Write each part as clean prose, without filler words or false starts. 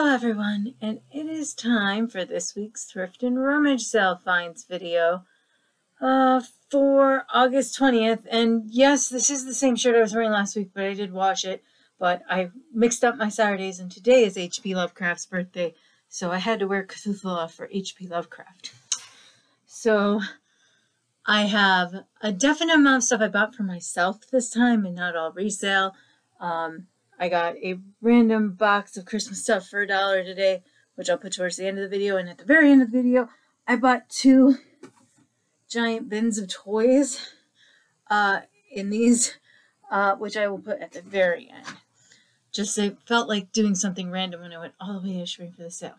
Hello everyone, and it is time for this week's Thrift and Rummage sale finds video for August 20th. And yes, this is the same shirt I was wearing last week, but I did wash it. But I mixed up my Saturdays, and today is H.P. Lovecraft's birthday, so I had to wear Cthulhu for H.P. Lovecraft. So I have a definite amount of stuff I bought for myself this time, and not all resale. I got a random box of Christmas stuff for $1 today, which I'll put towards the end of the video. And at the very end of the video, I bought 2 giant bins of toys in these, which I will put at the very end. Just I felt like doing something random when I went all the way to Shring for the sale.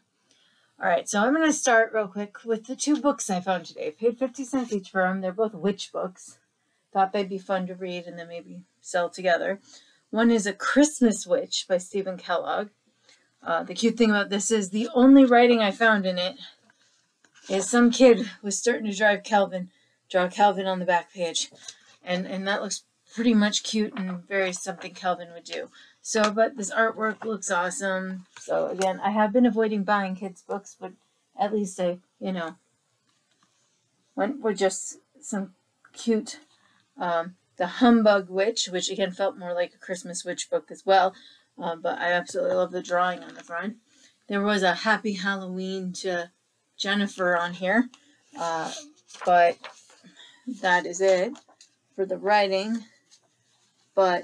All right, so I'm going to start real quick with the 2 books I found today. I paid 50 cents each for them. They're both witch books. Thought they'd be fun to read and then maybe sell together. One is A Christmas Witch by Stephen Kellogg. The cute thing about this is the only writing I found in it is some kid was starting to draw Calvin on the back page. And that looks pretty much cute and very something Calvin would do. So, but this artwork looks awesome. So again, I have been avoiding buying kids' books, but at least I, went with just some cute, The Humbug Witch, which again felt more like a Christmas witch book as well. But I absolutely love the drawing on the front. There was a Happy Halloween to Jennifer on here. But that is it for the writing. But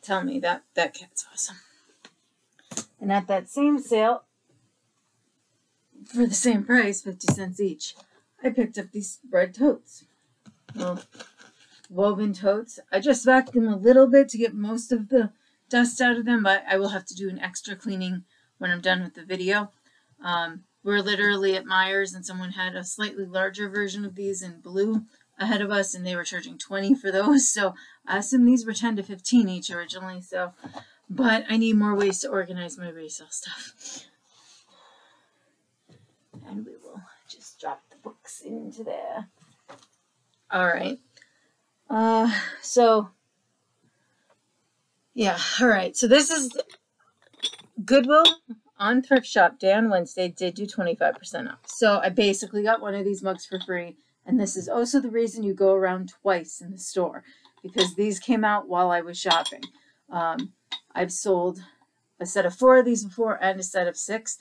tell me, that cat's awesome. And at that same sale, for the same price, 50 cents each, I picked up these red totes. Well, woven totes. I just vacuumed them a little bit to get most of the dust out of them, but I will have to do an extra cleaning when I'm done with the video. We're literally at Myers, and someone had a slightly larger version of these in blue ahead of us, and they were charging $20 for those. So I assume these were $10 to $15 each originally. So, but I need more ways to organize my resale stuff. And we will just drop the books into there. All right. So this is Goodwill on Thrift Shop Day on Wednesday did do 25% off. So I basically got one of these mugs for free, and this is also the reason you go around twice in the store, because these came out while I was shopping. I've sold a set of 4 of these before and a set of 6.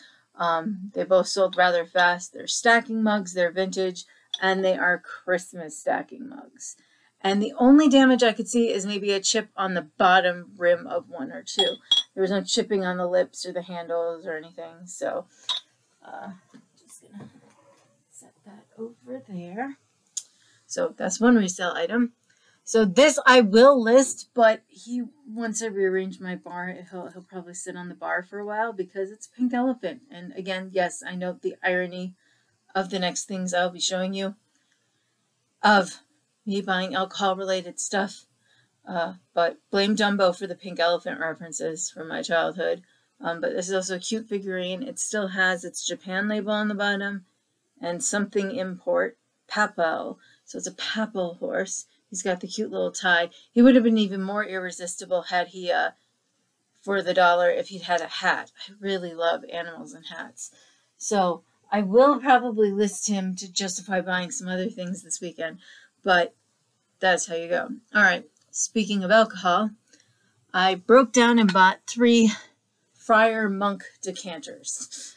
They both sold rather fast. They're stacking mugs, they're vintage, and they are Christmas stacking mugs. And the only damage I could see is maybe a chip on the bottom rim of 1 or 2. There was no chipping on the lips or the handles or anything. So, just going to set that over there. So, that's one resale item. So, this I will list, but once I rearrange my bar, he'll probably sit on the bar for a while because it's a pink elephant. And again, yes, I know the irony of the next things I'll be showing you of me buying alcohol-related stuff, but blame Dumbo for the pink elephant references from my childhood. But this is also a cute figurine. It still has its Japan label on the bottom and something import, Papel. So it's a Papel horse. He's got the cute little tie. He would have been even more irresistible had he, for the $1, if he'd had a hat. I really love animals and hats. So I will probably list him to justify buying some other things this weekend, but that's how you go. All right, speaking of alcohol, I broke down and bought 3 Friar Monk decanters.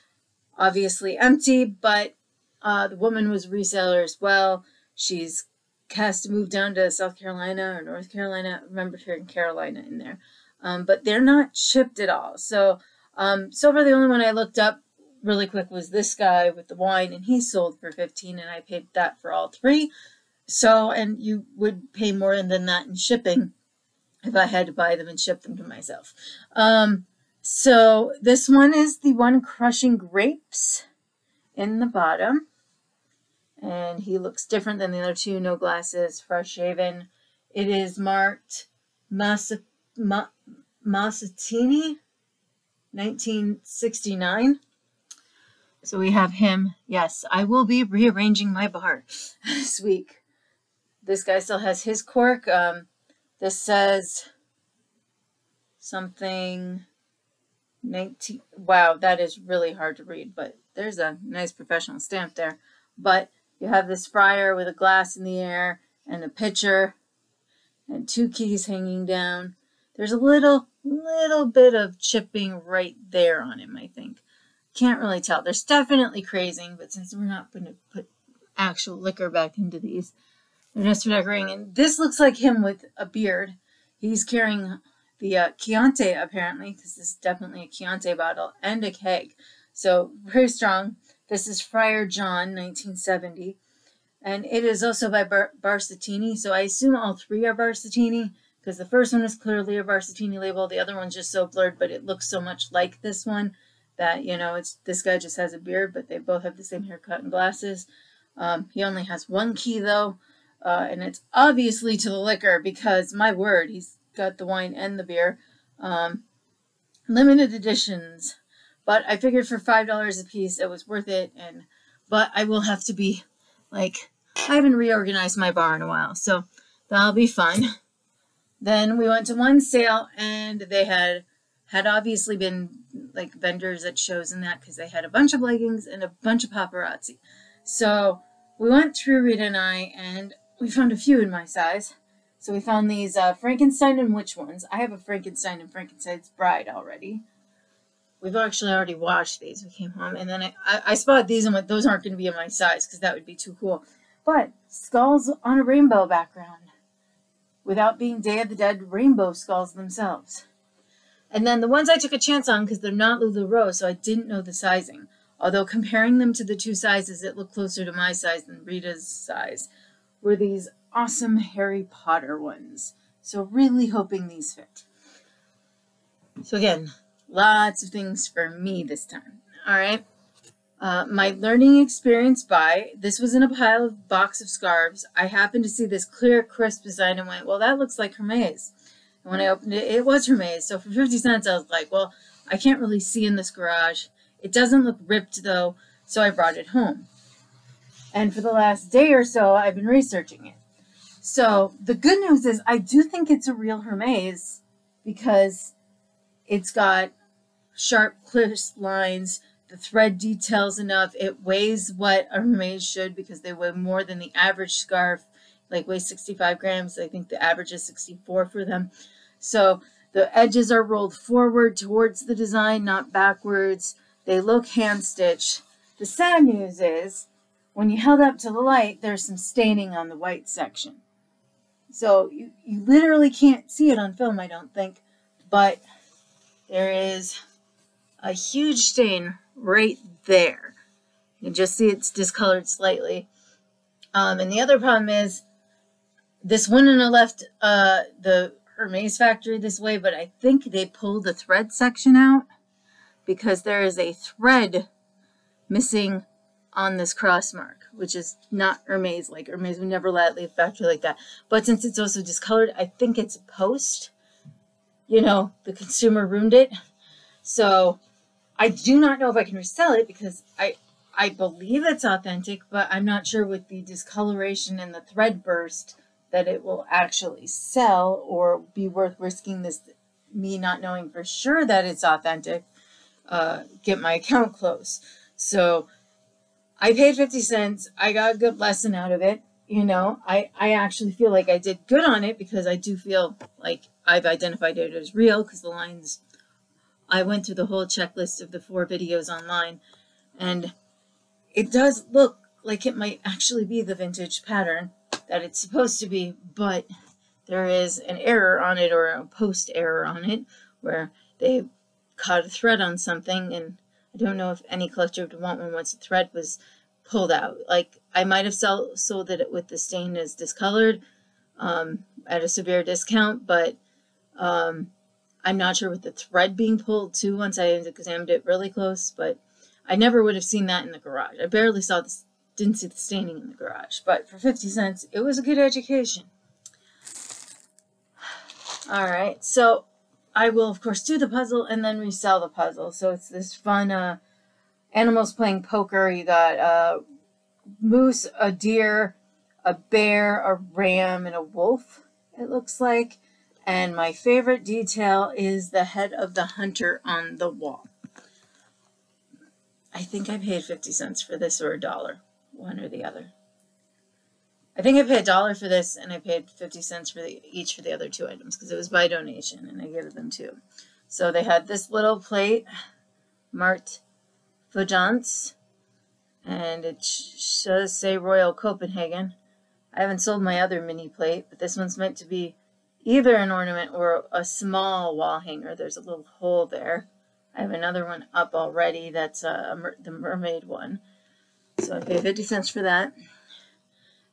Obviously empty, but the woman was a reseller as well. She's has to move down to South Carolina or North Carolina. I remember hearing Carolina in there. But they're not shipped at all. So, so far the only one I looked up really quick was this guy with the wine, and he sold for $15, and I paid that for all 3. So, and you would pay more than that in shipping if I had to buy them and ship them to myself. So this one is the one crushing grapes in the bottom. And he looks different than the other 2. No glasses, fresh shaven. It is marked Massatini, 1969. So we have him. Yes, I will be rearranging my bar this week. This guy still has his cork. This says something 19. Wow, that is really hard to read, but there's a nice professional stamp there. But you have this friar with a glass in the air and a pitcher and 2 keys hanging down. There's a little bit of chipping right there on him, I think. Can't really tell. There's definitely crazing, but since we're not going to put actual liquor back into these, they're just for decorating. And this looks like him with a beard. He's carrying the Chianti, apparently, because this is definitely a Chianti bottle, and a keg. So, very strong. This is Friar John, 1970. And it is also by Barsettini, so I assume all 3 are Barsettini, because the first one is clearly a Barsettini label. The other one's just so blurred, but it looks so much like this one that, you know, this guy just has a beard, but they both have the same haircut and glasses. He only has 1 key, though, and it's obviously to the liquor, because, my word, he's got the wine and the beer. Limited editions, but I figured for $5 a piece it was worth it. But I will have to be like, I haven't reorganized my bar in a while, so that'll be fun. Then we went to one sale, and they had obviously been like vendors at shows and that, because they had a bunch of leggings and a bunch of paparazzi. So we went through, Rita and I, and we found a few in my size. So we found these Frankenstein and Witch ones. I have a Frankenstein and Frankenstein's Bride already. We've actually already washed these. We came home. And then I spotted these and went, those aren't going to be in my size because that would be too cool. But skulls on a rainbow background. Without being Day of the Dead rainbow skulls themselves. And then the ones I took a chance on because they're not LuLaRoe, so I didn't know the sizing. Although comparing them to the 2 sizes, it looked closer to my size than Rita's size. Were these awesome Harry Potter ones. So really hoping these fit. So again, lots of things for me this time. All right. My learning experience by, this was in a box of scarves. I happened to see this clear, crisp design and went, well, that looks like Hermes. And when I opened it, it was Hermes. So for 50 cents, I was like, well, I can't really see in this garage. It doesn't look ripped though. So I brought it home. And for the last day or so, I've been researching it. So the good news is I do think it's a real Hermes because it's got sharp, crisp lines. The thread details enough. It weighs what a Hermes should because they weigh more than the average scarf, like weighs 65 grams. I think the average is 64 for them. So the edges are rolled forward towards the design, not backwards. They look hand-stitched. The sad news is when you held up to the light, there's some staining on the white section. So you literally can't see it on film, I don't think, but there is a huge stain right there. You can just see it's discolored slightly. And the other problem is this one on the left, the Hermes factory this way, but I think they pulled the thread section out because there is a thread missing on this cross mark, which is not Hermes. Like Hermes would never let it leave factory like that. But since it's also discolored, I think it's post. You know, the consumer ruined it. So I do not know if I can resell it because I believe it's authentic, but I'm not sure with the discoloration and the thread burst that it will actually sell or be worth risking this, me not knowing for sure that it's authentic, get my account closed. So I paid 50 cents. I got a good lesson out of it. You know, I actually feel like I did good on it because I do feel like I've identified it as real because the lines, I went through the whole checklist of the 4 videos online and it does look like it might actually be the vintage pattern that it's supposed to be, but there is an error on it or a post error on it where they caught a thread on something, and I don't know if any collector would want one once the thread was pulled out. Like I might have sold it with the stain as discolored at a severe discount, but I'm not sure with the thread being pulled too once I examined it really close, but I never would have seen that in the garage. I barely saw this, didn't see the staining in the garage, but for 50 cents, it was a good education. All right, so I will, of course, do the puzzle and then resell the puzzle. So it's this fun animals playing poker. You got a moose, a deer, a bear, a ram, and a wolf, it looks like. And my favorite detail is the head of the hunter on the wall. I think I paid 50 cents for this or $1, one or the other. I think I paid $1 for this, and I paid 50 cents for each for the other 2 items because it was by donation, and I gave them 2. So they had this little plate marked Fujans, and it does say Royal Copenhagen. I haven't sold my other mini plate, but this one's meant to be either an ornament or a small wall hanger. There's a little hole there. I have another one up already that's the mermaid one. So I paid 50 cents for that.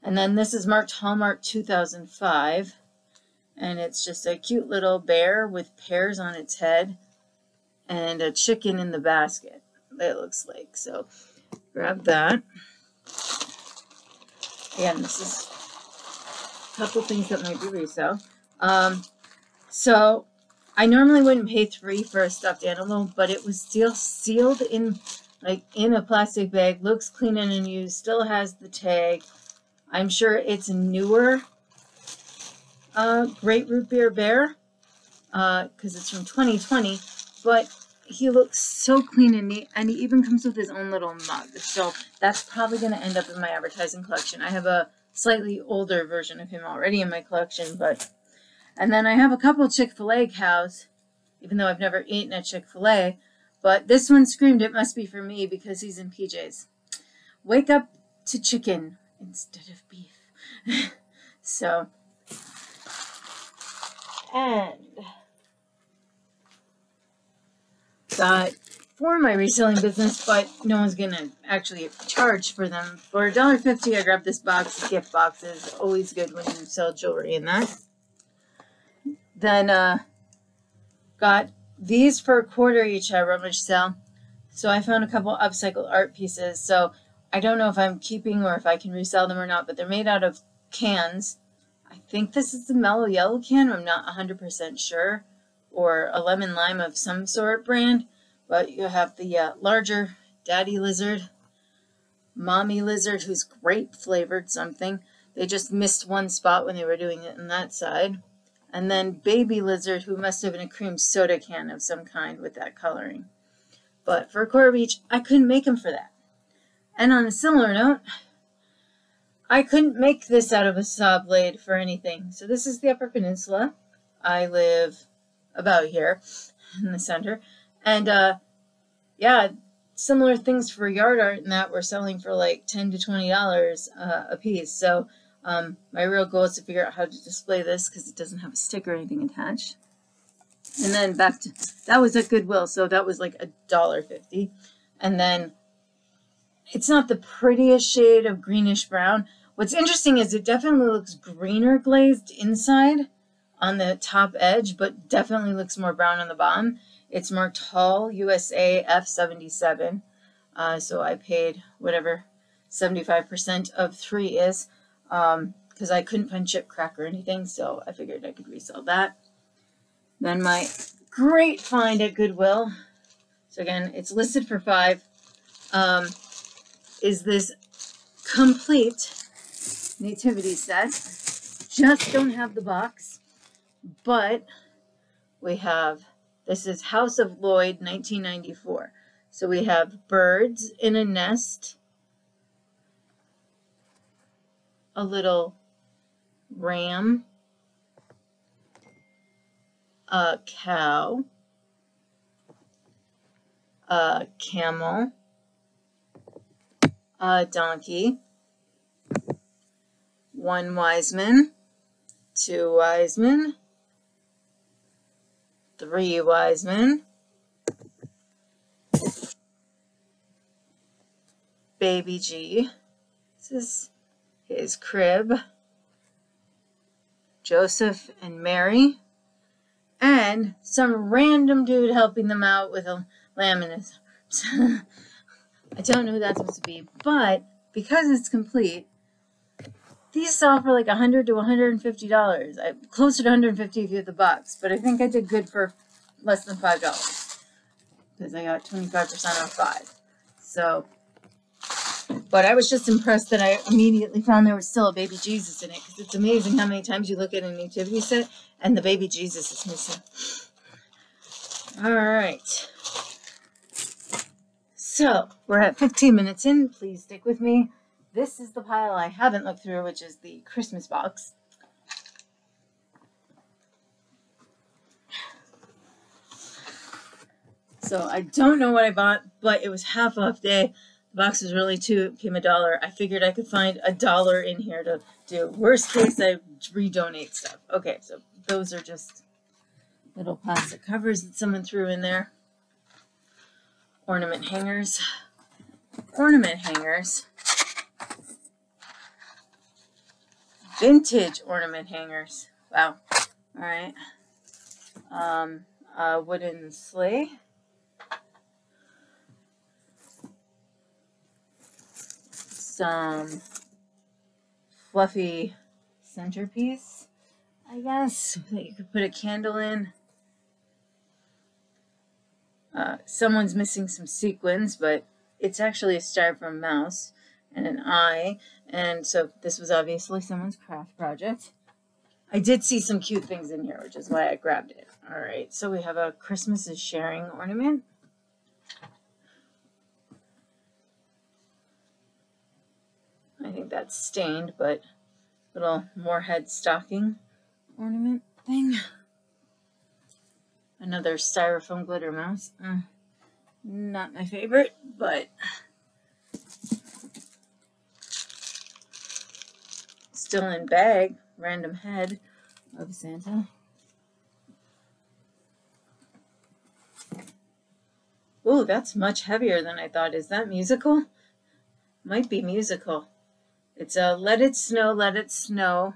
And then this is marked Hallmark 2005. And it's just a cute little bear with pears on its head and a chicken in the basket, it looks like. So grab that. Again, this is a couple things that might be resale. So I normally wouldn't pay $3 for a stuffed animal, but it was still sealed in a plastic bag, looks clean and unused, still has the tag. I'm sure it's a newer Great Root Beer Bear, because it's from 2020, but he looks so clean and neat, and he even comes with his own little mug. So that's probably going to end up in my advertising collection. I have a slightly older version of him already in my collection, and then I have a couple Chick-fil-A cows, even though I've never eaten at Chick-fil-A, but this one screamed it must be for me because he's in PJs. Wake up to chicken instead of beef. So, and got for my reselling business, but no one's gonna actually charge for them. For $1.50, I grabbed this box of gift boxes. Always good when you sell jewelry in that. Then got these for $1 each at Rummage sale. So I found a couple upcycled art pieces. So I don't know if I'm keeping or if I can resell them or not, but they're made out of cans. I think this is the Mellow Yellow can. I'm not 100% sure. Or a lemon lime of some sort brand. But you have the larger daddy lizard, mommy lizard, who's grape flavored something. They just missed one spot when they were doing it on that side. And then baby lizard, who must have been a cream soda can of some kind with that coloring. But for $1 each, I couldn't make them for that. And on a similar note, I couldn't make this out of a saw blade for anything. So this is the Upper Peninsula. I live about here in the center. And yeah, similar things for yard art and that we're selling for like $10 to $20 a piece. So my real goal is to figure out how to display this because it doesn't have a stick or anything attached. And then back to, that was at Goodwill, so that was like $1.50. And then it's not the prettiest shade of greenish brown. What's interesting is it definitely looks greener glazed inside on the top edge, but definitely looks more brown on the bottom. It's marked Hall USA F77. So I paid whatever 75% of 3 is. Because I couldn't find chip crack or anything, so I figured I could resell that. Then my great find at Goodwill, so again, it's listed for $5, is this complete nativity set. Just don't have the box, but we have, this is House of Lloyd, 1994. So we have birds in a nest, a little ram, a cow, a camel, a donkey, 1 wise man, 2 wise men, 3 wise men, baby G, this is his crib, Joseph and Mary, and some random dude helping them out with a lamb in his arms. I don't know who that's supposed to be, but because it's complete, these sell for like $100 to $150. Closer to $150 if you have the box, but I think I did good for less than $5 because I got 25% off 5. So But I was just impressed that I immediately found there was still a baby Jesus in it, because it's amazing how many times you look at a nativity set and the baby Jesus is missing. All right. So we're at 15 minutes in. Please stick with me. This is the pile I haven't looked through, which is the Christmas box. So I don't know what I bought, but it was half off day. The box was really $2. It came $1. I figured I could find $1 in here to do. Worst case, I redonate stuff. Okay, so those are just little plastic covers that someone threw in there. Ornament hangers. Ornament hangers. Vintage ornament hangers. Wow. All right. A wooden sleigh. Some fluffy centerpiece, I guess, that you could put a candle in. Someone's missing some sequins, but it's actually a styrofoam mouse and an eye. And so this was obviously someone's craft project. I did see some cute things in here, which is why I grabbed it. All right, so we have a Christmas is sharing ornament. I think that's stained, but little Moorhead stocking ornament thing. Another styrofoam glitter mouse. Not my favorite, but still in bag. Random head of Santa. Oh, that's much heavier than I thought. Is that musical? Might be musical. It's a Let It Snow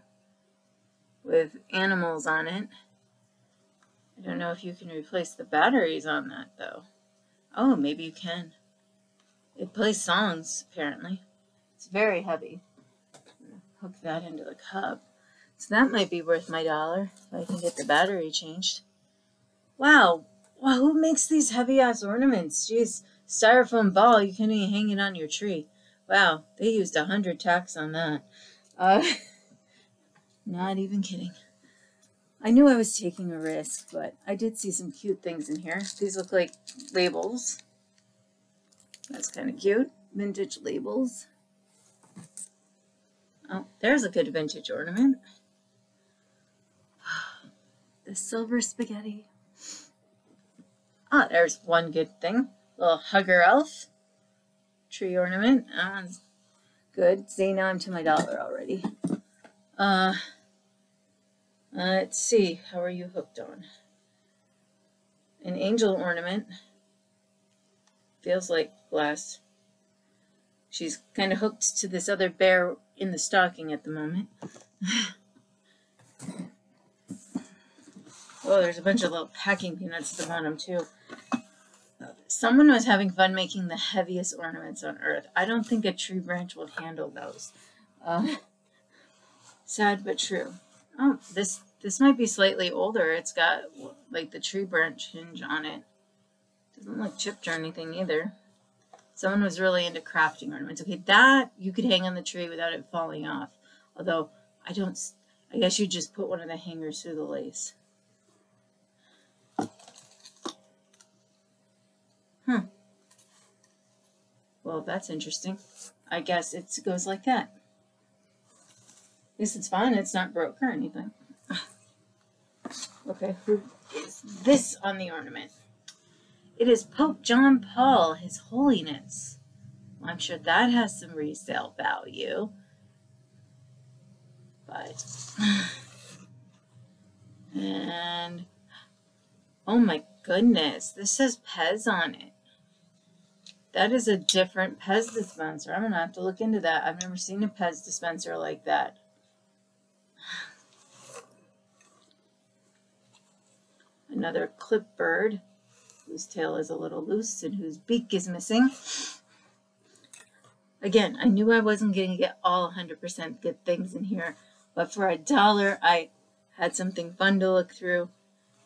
with animals on it. I don't know if you can replace the batteries on that, though. Oh, maybe you can. It plays songs, apparently. It's very heavy. I'm gonna hook that into the cup. So that might be worth my $1 if I can get the battery changed. Wow. Wow, who makes these heavy-ass ornaments? Jeez, styrofoam ball, you can't even hang it on your tree. Wow, they used 100 tacks on that. Not even kidding. I knew I was taking a risk, but I did see some cute things in here. These look like labels. That's kind of cute. Vintage labels. Oh, there's a good vintage ornament. The silver spaghetti. Ah, there's one good thing. Little hugger elf. Tree ornament. Good. See, now I'm to my $1 already. Let's see. How are you hooked on? An angel ornament. Feels like glass. She's kind of hooked to this other bear in the stocking at the moment. Oh, there's a bunch of little packing peanuts at the bottom, too. Someone was having fun making the heaviest ornaments on earth. I don't think a tree branch will handle those. Sad but true. Oh, this might be slightly older. It's got like the tree branch hinge on it. Doesn't look chipped or anything either. Someone was really into crafting ornaments. Okay, that you could hang on the tree without it falling off. Although I guess you just put one of the hangers through the lace. Well, that's interesting. I guess it goes like that. At least it's fine. It's not broke or anything. Okay, who is this on the ornament? It is Pope John Paul, His Holiness. Well, I'm sure that has some resale value. But, and, oh my goodness, this says Pez on it. That is a different Pez dispenser. I'm going to have to look into that. I've never seen a Pez dispenser like that. Another clipbird whose tail is a little loose and whose beak is missing. Again, I knew I wasn't going to get all 100% good things in here, but for $1, I had something fun to look through.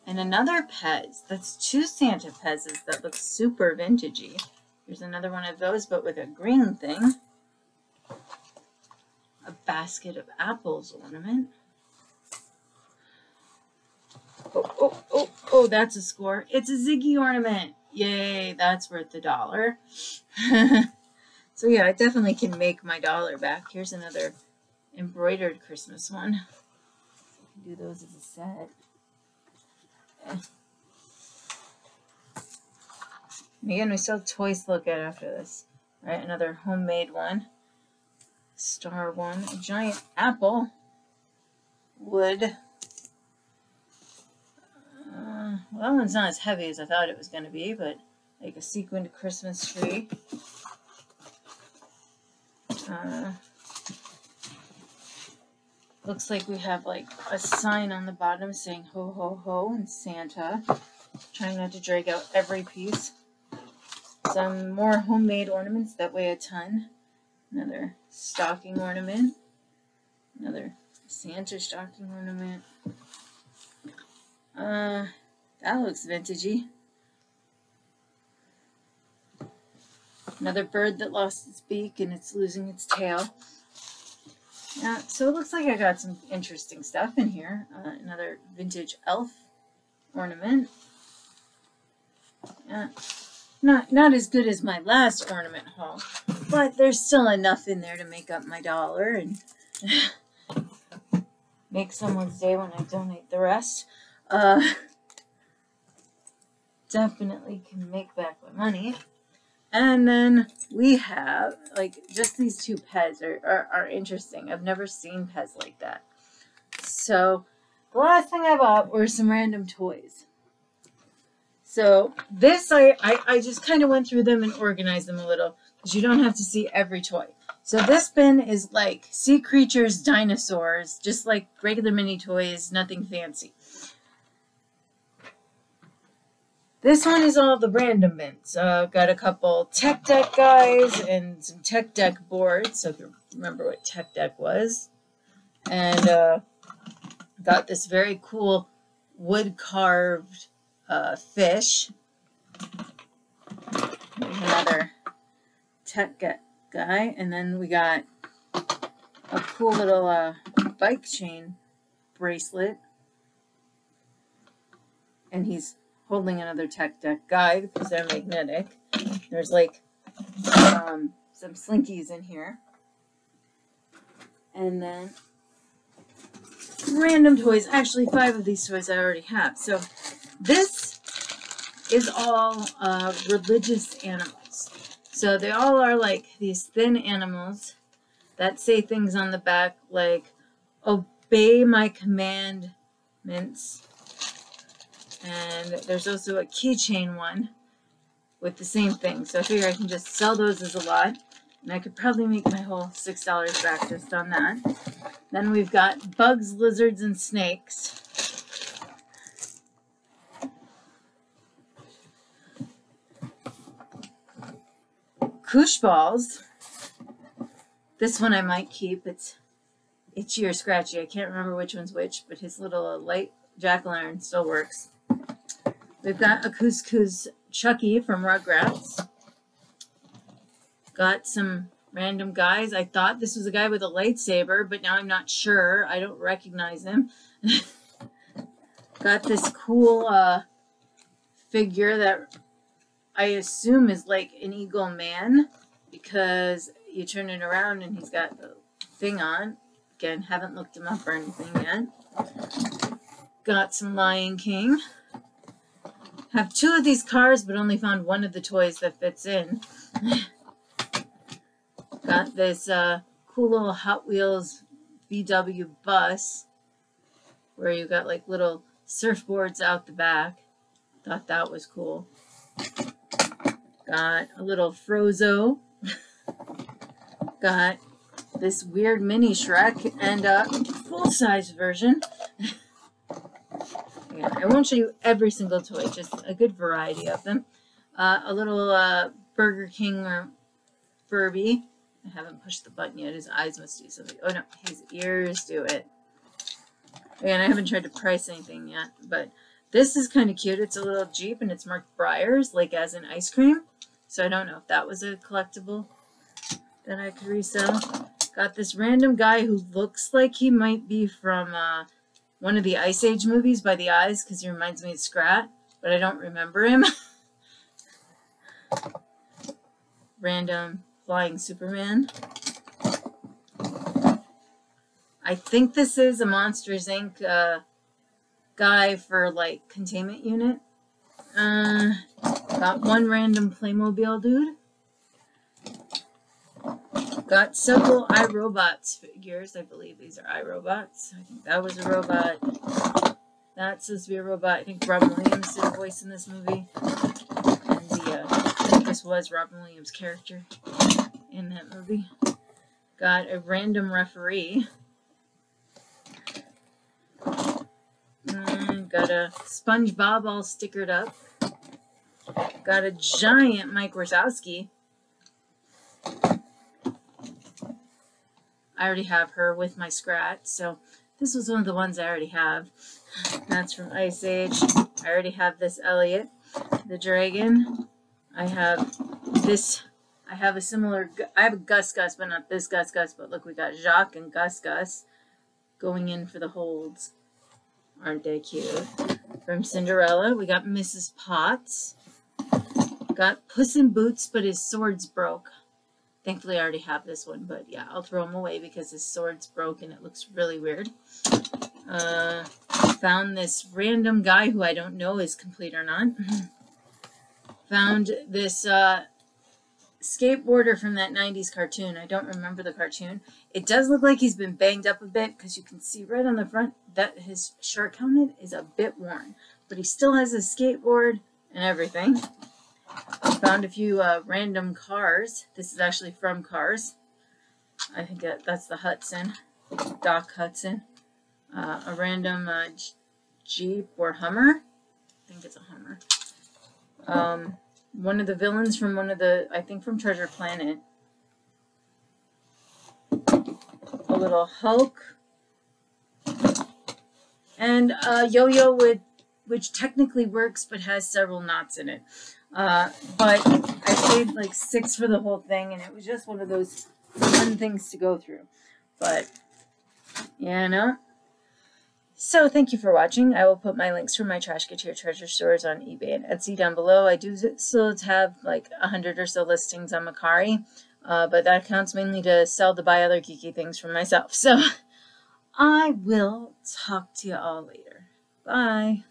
And another Pez. That's 2 Santa Pez's that look super vintagey. Here's another one of those, but with a green thing. a basket of apples ornament. Oh, that's a score. It's a Ziggy ornament. Yay, that's worth $1. So yeah, I definitely can make my $1 back. Here's another embroidered Christmas one. I can do those as a set. And again, we still have toys to look at after this. All right, another homemade one. Star one. A giant apple. Wood. Well, that one's not as heavy as I thought it was going to be, but like a sequined Christmas tree. Looks like we have like a sign on the bottom saying ho ho ho and Santa. Trying not to drag out every piece. Some more homemade ornaments that weigh a ton. Another stocking ornament. Another Santa stocking ornament. That looks vintagey. Another bird that lost its beak and it's losing its tail. Yeah, so it looks like I got some interesting stuff in here. Another vintage elf ornament. Not as good as my last ornament haul, but there's still enough in there to make up my $1 and make someone's day when I donate the rest. Definitely can make back my money. And then we have, like, just these two Pez are interesting. I've never seen Pez like that. So, the last thing I bought were some random toys. So, this, I just kind of went through them and organized them a little, because you don't have to see every toy. So, this bin is like sea creatures, dinosaurs, just like regular mini toys, nothing fancy. This one is all the random bins. Got a couple tech deck guys and some tech deck boards. So if you remember what tech deck was. And got this very cool wood carved fish. There's another tech guy. And then we got a cool little bike chain bracelet. And he's holding another tech deck guide because they're magnetic. There's like some slinkies in here. And then random toys. Actually, 5 of these toys I already have. So this is all religious animals. So they all are like these thin animals that say things on the back like, obey my commandments. And there's also a keychain one with the same thing. So I figure I can just sell those as a lot. And I could probably make my whole $6 back just on that. Then we've got bugs, lizards, and snakes. Koosh balls. This one I might keep. It's itchy or scratchy. I can't remember which one's which, but his little light jack-o'-lantern still works. We've got a Couscous Chucky from Rugrats. Got some random guys. I thought this was a guy with a lightsaber, but now I'm not sure. I don't recognize him. Got this cool figure that I assume is like an Eagle Man, because you turn it around and he's got the thing on. Again, haven't looked him up or anything yet. Got some Lion King. Have 2 of these cars, but only found one of the toys that fits in. Got this cool little Hot Wheels VW bus where you got like little surfboards out the back. Thought that was cool. Got a little Frozo. Got this weird mini Shrek and a full-size version. Yeah, I won't show you every single toy, just a good variety of them. A little Burger King or Furby. I haven't pushed the button yet. His eyes must do something. Oh no, his ears do it. Again, I haven't tried to price anything yet, but this is kind of cute. It's a little Jeep and it's marked Breyers, like as in ice cream. So I don't know if that was a collectible that I could resell. Got this random guy who looks like he might be from one of the Ice Age movies by the eyes, because he reminds me of Scrat, but I don't remember him. Random flying Superman. I think this is a Monsters Inc. Guy for like containment unit. Got one random Playmobil dude. Got several iRobots figures. I believe these are iRobots. I think that was a robot. That's supposed to be a robot. I think Robin Williams did a voice in this movie. And I think this was Robin Williams' character in that movie. Got a random referee. Got a SpongeBob all stickered up. Got a giant Mike Wazowski. I already have her with my Scrat, so this was one of the ones I already have. That's from Ice Age. I already have this Elliot, the dragon. I have this. I have a similar. I have a Gus Gus, but not this Gus Gus. But look, we got Jacques and Gus Gus going in for the holds. Aren't they cute? From Cinderella, we got Mrs. Potts. Got Puss in Boots, but his sword's broke. Thankfully, I already have this one, but yeah, I'll throw him away because his sword's broke and it looks really weird. Found this random guy who I don't know is complete or not. Found this skateboarder from that 90s cartoon. I don't remember the cartoon. It does look like he's been banged up a bit because you can see right on the front that his shirt helmet is a bit worn. But he still has a skateboard and everything. Found a few random cars. This is actually from Cars. I think that's the Hudson, Doc Hudson. A random Jeep or Hummer. I think it's a Hummer. One of the villains from one of the, I think from Treasure Planet. A little Hulk. And a yo-yo which technically works but has several knots in it. But I paid like $6 for the whole thing, and it was just one of those fun things to go through. But, you know. So, thank you for watching. I will put my links for my Trashkateer Treasure stores on eBay and Etsy down below. I do still have like 100 or so listings on Mercari, but that counts mainly to sell to buy other geeky things for myself. So, I will talk to you all later. Bye.